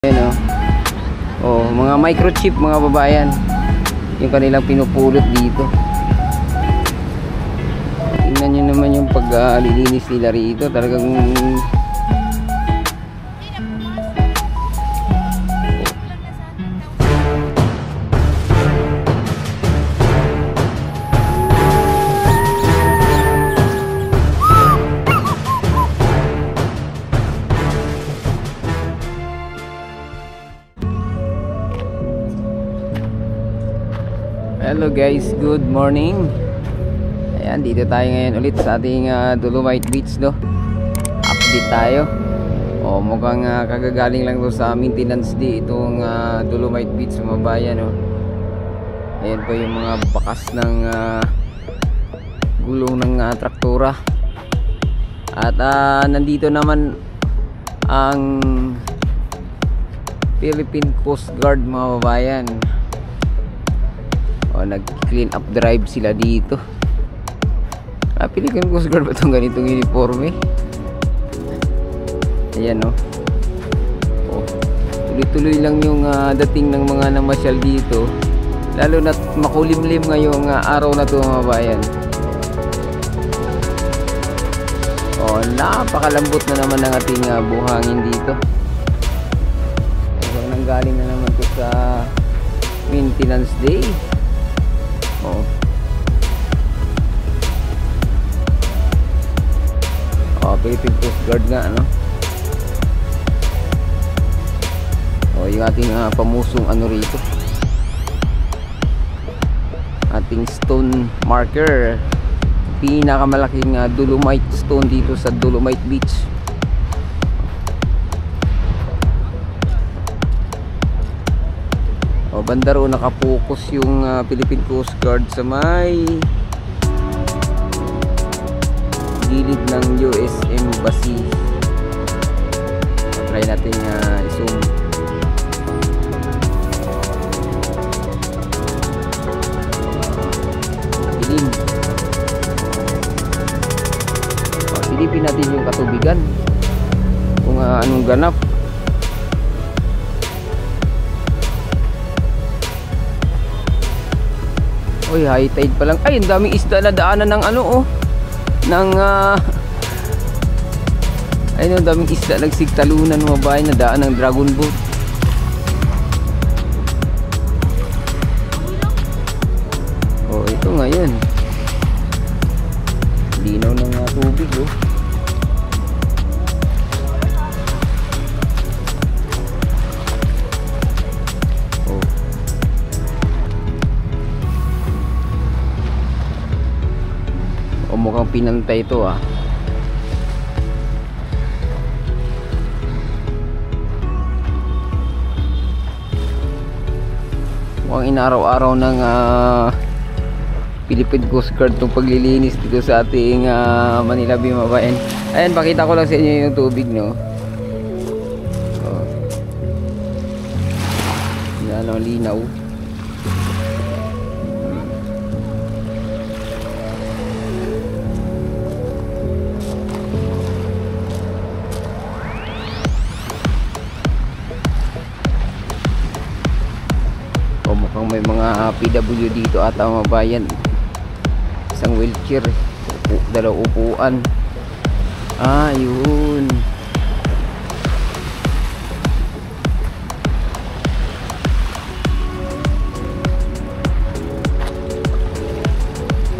Ayan oh. Oh, mga microchip mga babayan. Yung kanilang pinupulot dito. Tingnan nyo naman yung paglilinis nila rito. Talagang hello guys, good morning. Ayan, dito tayo ngayon ulit sa ating Dolomite Beach, no? Update tayo. O, mukhang kagagaling lang to sa maintenance day itong Dolomite Beach, mga bayan, no? Ayan po yung mga bakas ng gulong ng traktora. At nandito naman ang Philippine Coast Guard, mga babayan. O, nag-clean up drive sila dito. Philippine Coast Guard ba itong ganitong uniforme? Ayan o. O, tuloy-tuloy lang yung dating ng mga namasyal dito. Lalo na makulimlim ngayong araw na ito, mga bayan. O, napakalambot na naman ang ating buhangin dito. Hanggang nanggaling na naman ito sa maintenance day. Oh. Oh, Philippine Coast Guard nga, ano? Oh, yung ating pamusong ano rito. Ating stone marker. Pinakamalaking Dolomite stone dito sa Dolomite Beach. O, banda roon nakapokus yung Philippine Coast Guard sa may gilid ng US Embassy. Try natin i-zoom. Dilim. Silipin natin yung katubigan kung anong ganap. Uy, high tide pa lang. Ay, ang daming isda na daanan ng ano, oh. Ng ayun, ang daming isda nagsigtalunan, mga bahay, na daan ng dragon boat. Oh, ito ngayon. Linaw ng tubig, oh. Mukhang pinantay ito, mukhang inaraw-araw ng Philippine Coast Guard itong paglilinis dito sa ating Manila Bay, mga bayan. Ayan, pakita ko lang sa inyo yung tubig, no? Oh. Yan ang linaw. Mukhang may mga PW dito ata, mga bayan. Isang wheelchair, dalawang upuan. Yun.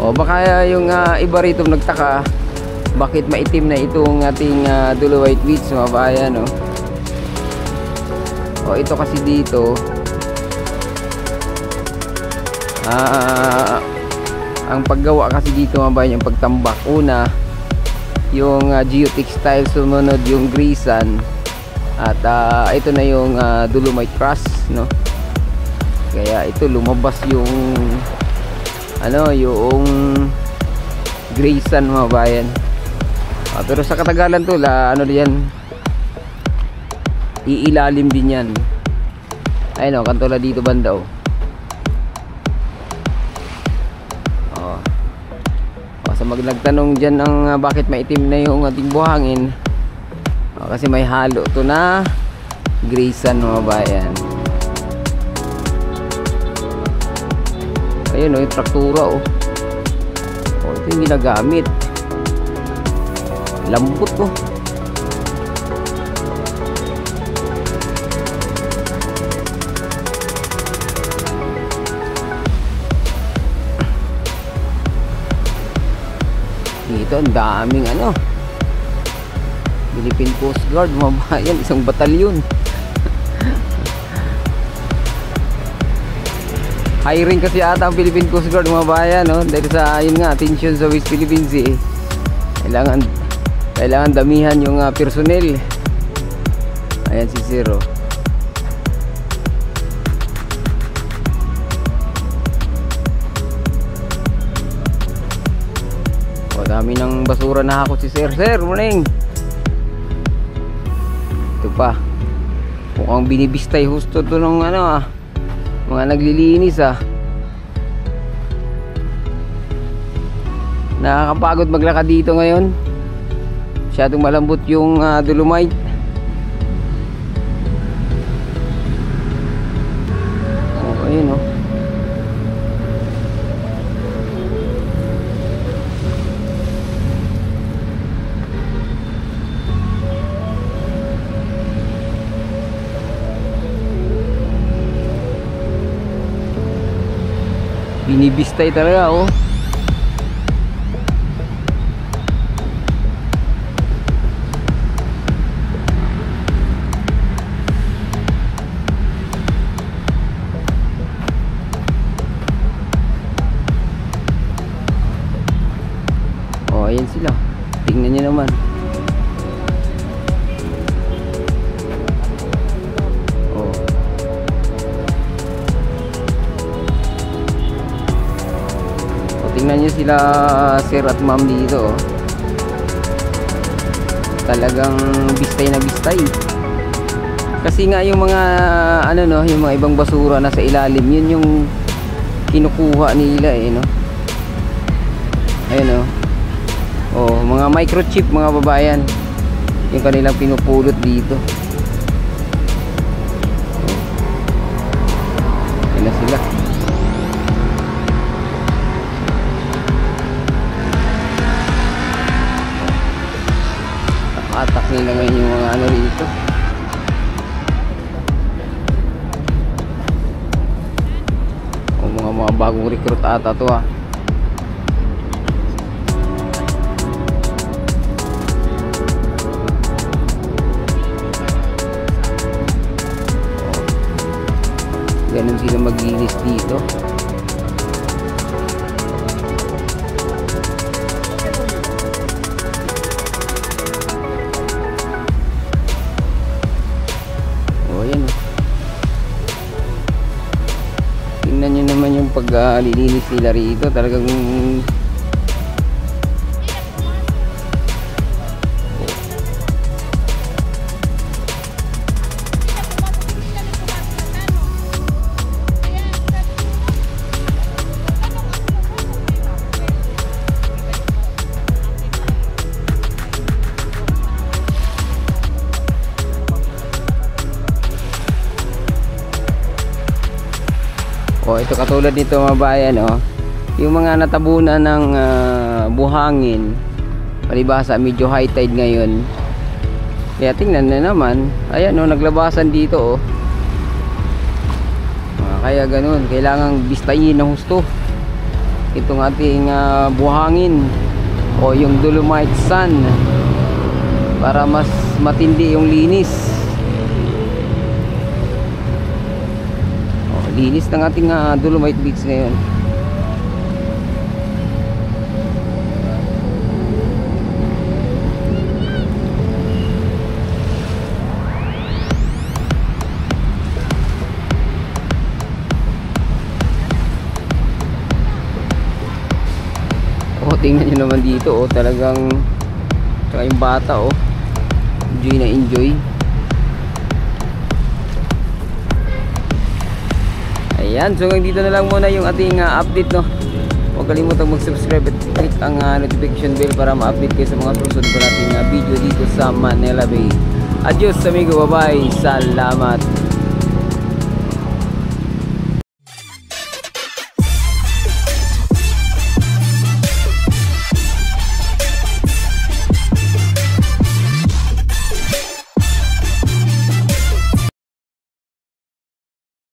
O, baka yung iba rito nagtaka bakit maitim na itong ating Dolomite Beach, mga bayan, no? O, ito kasi dito ang paggawa kasi dito, mga bayan, yung pagtambak, una yung geotextile, sumunod yung grisan, at ito na yung Dolomite crust, no? Kaya ito lumabas yung ano, yung grisan, mga bayan. Pero sa katagalan to, ano diyan, iilalim din yan. Ayun, kantola dito banda, oh. Sa magnagtanong dyan ng bakit maitim na yung ating buhangin, kasi may halo to na Grayson mga bayan. Ayun yung traktura ito yung ginagamit. Lambot dito ang daming Philippine Coast Guard mga bayan, isang batalyon. Hiring kasi ata ang Philippine Coast Guard mga bayan, dahil sa yun nga tension sa West Philippine Sea. Kailangan damihan yung personnel. Ayan si Zero. Dami ng basura na ako si Sir. Sir, morning. Ito pa. Mukhang binibistay husto to ng mga naglilinis Nakakapagod maglakad dito ngayon. Masyadong malambot yung dolomite. Ayun binibistay talaga ayan sila, tingnan nyo naman. Tingnan nyo sila sir at ma'am dito talagang bistay na bistay. Kasi nga yung mga yung mga ibang basura nasa ilalim, yun yung kinukuha nila ayun mga microchip mga babayan, yung kanilang pinupulot dito. Ayun na sila. Atak nila ngayon yung mga rito. Mga bagong recruit ata to ganun sila maglinis dito. Tingnan nyo naman yung paglilinis nila rito, talagang ito katulad nito mga bayan yung mga natabunan ng buhangin, palibhasa medyo high tide ngayon, kaya tingnan na naman, ayan naglabasan dito kaya ganun, kailangang bistayin ng husto itong ating buhangin yung dolomite sand para mas matindi yung linis. Linis ng ating dolomite beach ngayon. Tingnan nyo naman dito talagang tsaka yung bata enjoy na enjoy. Ayan, so hanggang dito na lang muna yung ating update huwag kalimutang mag-subscribe at click ang notification bell para ma-update kayo sa mga susunod pa nating video dito sa Manila Bay. Adios amigo, bye bye, salamat.